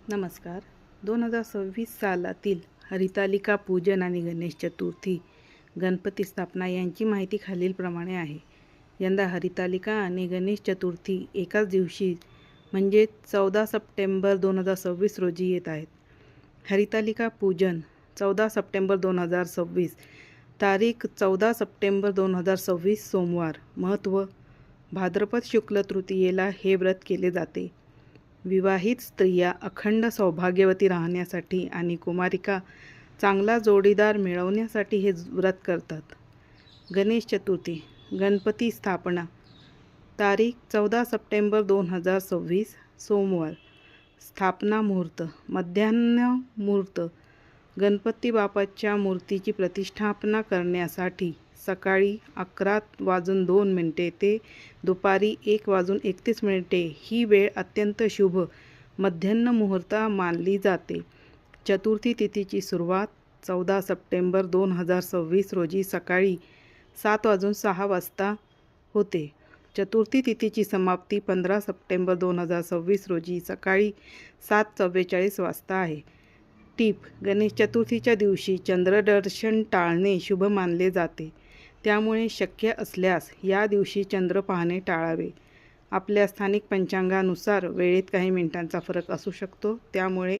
नमस्कार. 2026 सालातील हरितालिका पूजन आणि गणेश चतुर्थी, गणपती स्थापना यांची माहिती खालीलप्रमाणे आहे. यंदा हरितालिका आणि गणेश चतुर्थी एकाच दिवशी म्हणजे 14 सप्टेंबर 2026 रोजी येत आहेत. हरितालिका पूजन 14 सप्टेंबर 2026, तारीख 14 सप्टेंबर 2026 सोमवार. महत्त्व: भाद्रपद शुक्ल तृतीयेला हे व्रत केले जाते. विवाहित स्त्रिया अखंड सौभाग्यवती राहण्यासाठी आणि कुमारिका चांगला जोडीदार मिळवण्यासाठी हे व्रत करतात. गणेश चतुर्थी, गणपती स्थापना, तारीख 14 सप्टेंबर 2026 सोमवार. स्थापना मुहूर्त: मध्याह्न मुहूर्त. गणपती बाप्पाच्या मूर्तीची प्रतिष्ठापना करण्यासाठी सकाळी 11:02 ते दुपारी 1:31 ही वेळ अत्यंत शुभ मध्याह्न मुहूर्त मानली जाते. चतुर्थी तिथीची सुरुवात 14 सप्टेंबर 2026 रोजी सकाळी 7:06 होते. चतुर्थी तिथीची समाप्ती 15 सप्टेंबर 2026 रोजी सकाळी 7:44 आहे. टीप: गणेश चतुर्थीच्या दिवशी चंद्रदर्शन टाळणे शुभ मानले जाते, त्यामुळे शक्य असल्यास या दिवशी चंद्र पाहणे टाळावे. आपल्या स्थानिक पंचांगानुसार वेळेत काही मिनिटांचा फरक असू शकतो, त्यामुळे